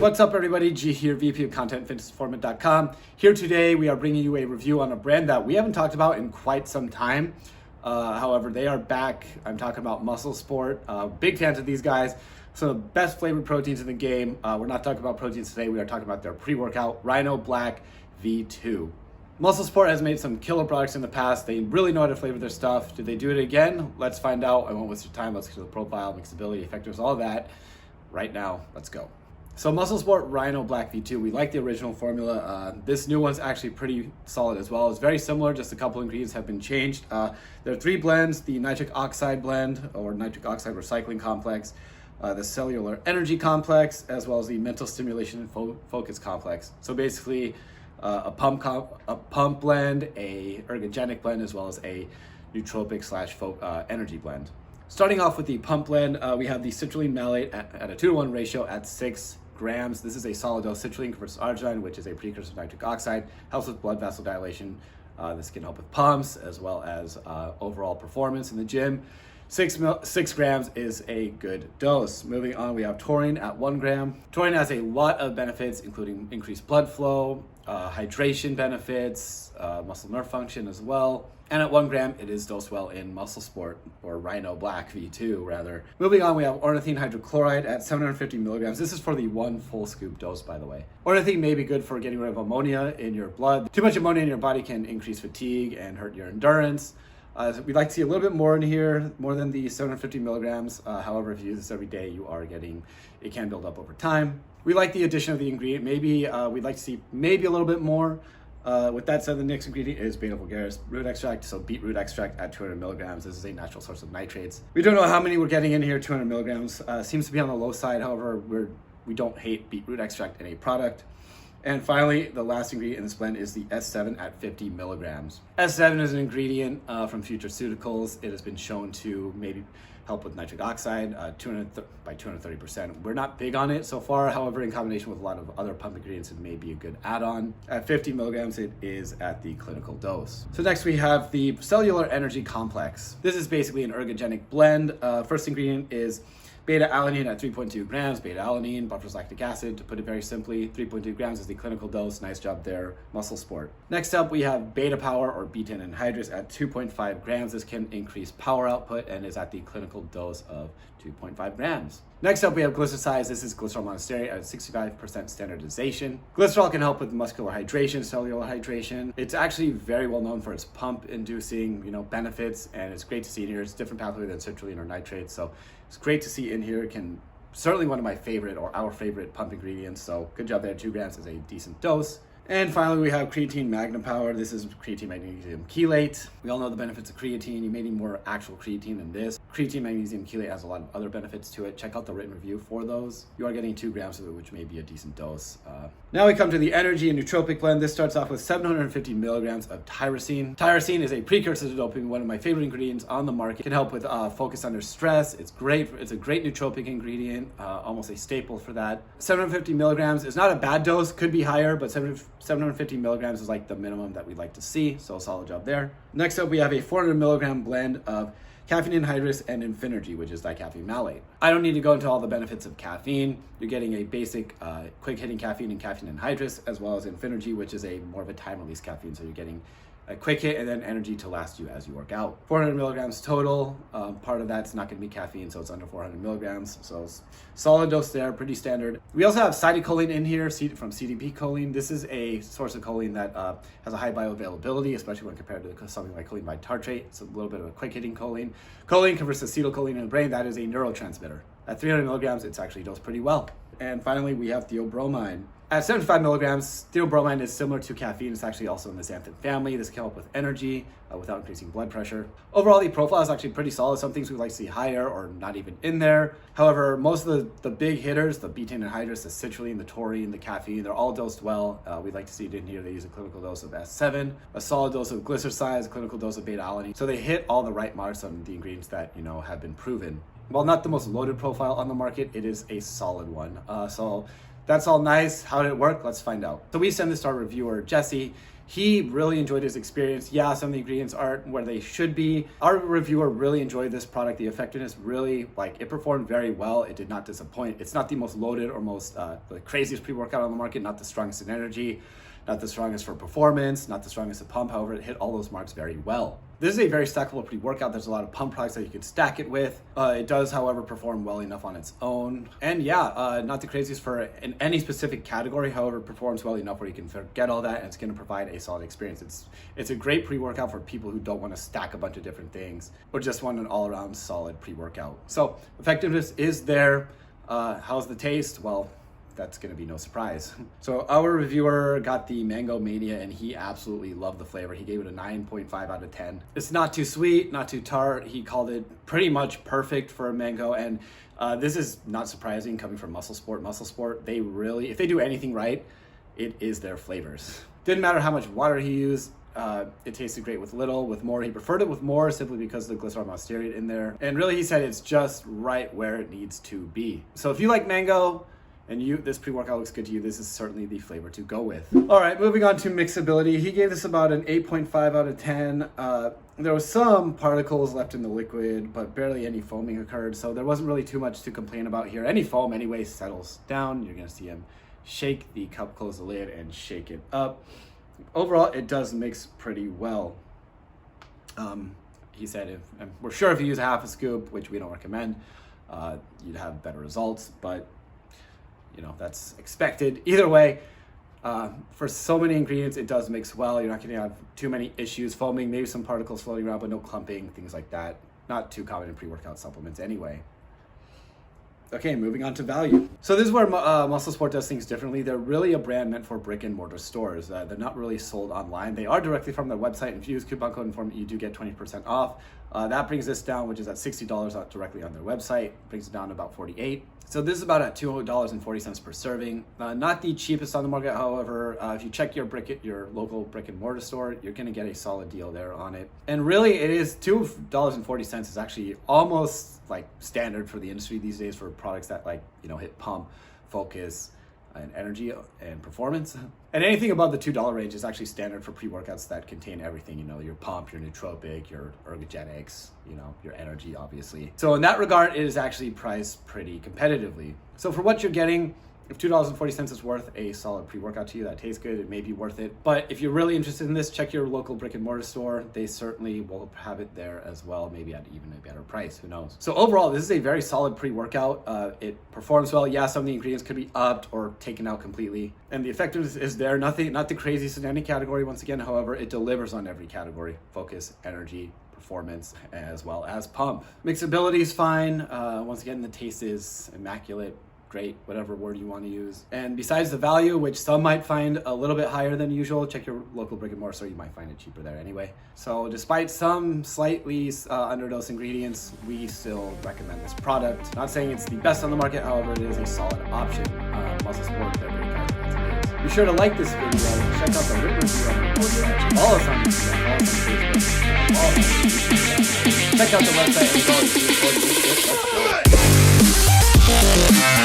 What's up everybody, G here, VP of Content, fitnessperformance.com. Here today we are bringing you a review on a brand that we haven't talked about in quite some time. However, they are back. I'm talking about MuscleSport. Big fans of these guys. Some of the best flavored proteins in the game. We're not talking about proteins today, we are talking about their pre-workout, Rhino BLACK V2. MuscleSport has made some killer products in the past. They really know how to flavor their stuff. Did they do it again? Let's find out. I won't waste your time. Let's get to the profile, mixability, effectiveness, all that. Right now, let's go. So MuscleSport Rhino BLACK V2, we like the original formula. This new one's actually pretty solid as well. It's very similar, just a couple ingredients have been changed. There are 3 blends: the nitric oxide blend or nitric oxide recycling complex, the cellular energy complex, as well as the mental stimulation and focus complex. So basically a pump blend, a ergogenic blend, as well as a nootropic / energy blend. Starting off with the pump blend, we have the citrulline malate at a 2-to-1 ratio at 6 grams. This is a solid dose citrulline versus arginine, which is a precursor to nitric oxide. Helps with blood vessel dilation. This can help with pumps as well as overall performance in the gym. 6 grams is a good dose. Moving on, we have taurine at 1 gram. Taurine has a lot of benefits, including increased blood flow, hydration benefits, muscle nerve function as well. And at 1 gram, it is dosed well in MuscleSport, or Rhino BLACK V2 rather. Moving on, we have ornithine hydrochloride at 750 milligrams. This is for the 1 full scoop dose, by the way. Ornithine may be good for getting rid of ammonia in your blood. Too much ammonia in your body can increase fatigue and hurt your endurance. We'd like to see a little bit more in here, more than the 750 milligrams. However, if you use this every day, it can build up over time. We like the addition of the ingredient. Maybe we'd like to see maybe a little bit more. With that said, the next ingredient is beta vulgaris root extract. So beetroot extract at 200 milligrams. This is a natural source of nitrates. We don't know how many we're getting in here. 200 milligrams seems to be on the low side. However, we don't hate beetroot extract in a product. And finally, the last ingredient in this blend is the S7 at 50 milligrams. S7 is an ingredient from Futureceuticals. It has been shown to maybe help with nitric oxide by 230%. We're not big on it so far. However, in combination with a lot of other pump ingredients, it may be a good add-on. At 50 milligrams, it is at the clinical dose. So next we have the cellular energy complex. This is basically an ergogenic blend. First ingredient is beta-alanine at 3.2 grams. Beta-alanine buffers lactic acid. To put it very simply, 3.2 grams is the clinical dose. Nice job there, MuscleSport. Next up, we have beta power or beta anhydrous at 2.5 grams. This can increase power output and is at the clinical dose of 2.5 grams. Next up, we have glycosides. This is glycerol monostearate at 65% standardization. Glycerol can help with muscular hydration, cellular hydration. It's actually very well known for its pump-inducing, benefits, and it's great to see in here. It's a different pathway than citrulline or nitrates, so it's great to see in here. Certainly one of my favorite or our favorite pump ingredients. So good job there. 2 grams is a decent dose. And finally, we have creatine magnum power. This is creatine magnesium chelate. We all know the benefits of creatine. You may need more actual creatine than this. Creatine magnesium chelate has a lot of other benefits to it. Check out the written review for those. You are getting 2 grams of it, which may be a decent dose. Now we come to the energy and nootropic blend. This starts off with 750 milligrams of tyrosine. Tyrosine is a precursor to dopamine, one of my favorite ingredients on the market. It can help with focus under stress. It's great. It's a great nootropic ingredient, almost a staple for that. 750 milligrams is not a bad dose, could be higher, but 750 milligrams is like the minimum that we'd like to see, so a solid job there. Next up, we have a 400 milligram blend of caffeine anhydrous and Infinergy, which is dicaffeine malate. I don't need to go into all the benefits of caffeine. You're getting a basic quick-hitting caffeine and caffeine anhydrous, as well as Infinergy, which is a more of a time-release caffeine, so you're getting a quick hit and then energy to last you as you work out. 400 milligrams total. Part of that's not going to be caffeine, so it's under 400 milligrams. So solid dose there, pretty standard. We also have cytocholine in here from CDP choline. This is a source of choline that has a high bioavailability, especially when compared to something like choline bitartrate. It's a little bit of a quick-hitting choline. Choline converts to acetylcholine in the brain. That is a neurotransmitter. At 300 milligrams, it's actually dosed pretty well. And finally, we have theobromine. At 75 milligrams, theobromine is similar to caffeine. It's actually also in the xanthan family. This can help with energy without increasing blood pressure. Overall, the profile is actually pretty solid. Some things we'd like to see higher or not even in there. However, most of the big hitters, the betaine anhydrous, the citrulline, the taurine, the caffeine, they're all dosed well. We'd like to see it in here. They use a clinical dose of S7, a solid dose of glycosides, a clinical dose of beta-alanine. So they hit all the right marks on the ingredients that have been proven. While not the most loaded profile on the market, it is a solid one. So That's all nice. How did it work? Let's find out. So we sent this to our reviewer, Jesse. He really enjoyed his experience. Yeah, some of the ingredients aren't where they should be. Our reviewer really enjoyed this product. The effectiveness really, it performed very well. It did not disappoint. It's not the most loaded or most the craziest pre-workout on the market, not the strongest in energy, not the strongest for performance, not the strongest at pump. However, it hit all those marks very well. This is a very stackable pre-workout. There's a lot of pump products that you could stack it with. It does, however, perform well enough on its own. And yeah, not the craziest for in any specific category. However, it performs well enough where you can forget all that and it's going to provide a solid experience. It's a great pre-workout for people who don't want to stack a bunch of different things or just want an all-around solid pre-workout. So effectiveness is there. How's the taste? Well, that's going to be no surprise. So our reviewer got the Mango Mania and he absolutely loved the flavor. He gave it a 9.5 out of 10. It's not too sweet, not too tart. He called it pretty much perfect for a mango. And this is not surprising coming from MuscleSport. MuscleSport, they really, if they do anything right, it is their flavors. Didn't matter how much water he used. It tasted great with little, with more. He preferred it with more simply because of the glycerol monostearate in there. And really he said it's just right where it needs to be. So if you like mango, and this pre-workout looks good to you, this is certainly the flavor to go with. All right, moving on to mixability. He gave this about an 8.5 out of 10. There was some particles left in the liquid, but barely any foaming occurred, so there wasn't really too much to complain about here. Any foam anyway settles down. You're gonna see him shake the cup, close the lid, and shake it up. Overall, it does mix pretty well. He said, we're sure if you use a half a scoop, which we don't recommend, you'd have better results, but that's expected. Either way, for so many ingredients, it does mix well. You're not going to have too many issues, foaming, maybe some particles floating around, but no clumping, things like that. Not too common in pre-workout supplements anyway. Okay, moving on to value. So this is where MuscleSport does things differently. They're really a brand meant for brick and mortar stores. They're not really sold online. They are directly from their website, and if you use coupon code INFORMATE, you do get 20% off. That brings this down, which is at $60 out directly on their website, brings it down to about $48. So this is about at $2.40 per serving. Not the cheapest on the market, however. If you check your local brick and mortar store, you're gonna get a solid deal there on it. And really, it is $2.40 is actually almost like standard for the industry these days for products that hit pump, focus, and energy and performance. And anything above the $2 range is actually standard for pre-workouts that contain everything, your pump, your nootropic, your ergogenics, your energy, obviously. So in that regard, it is actually priced pretty competitively. So for what you're getting, if $2.40 is worth a solid pre-workout to you, that tastes good, it may be worth it. But if you're really interested in this, check your local brick and mortar store. They certainly will have it there as well, maybe at even a better price, who knows. So overall, this is a very solid pre-workout. It performs well. Yeah, some of the ingredients could be upped or taken out completely. And the effectiveness is there. Not the craziest in any category, once again. However, it delivers on every category: focus, energy, performance, as well as pump. Mixability is fine. Once again, the taste is immaculate. Great, whatever word you want to use. And besides the value, which some might find a little bit higher than usual, check your local brick and mortar store, you might find it cheaper there anyway. So despite some slightly underdosed ingredients, we still recommend this product. Not saying it's the best on the market, however, it is a solid option. MuscleSport, they're great guys. Be sure to like this video, check out the written review on the post, follow us on Instagram, follow us on Facebook, check out the website and go to the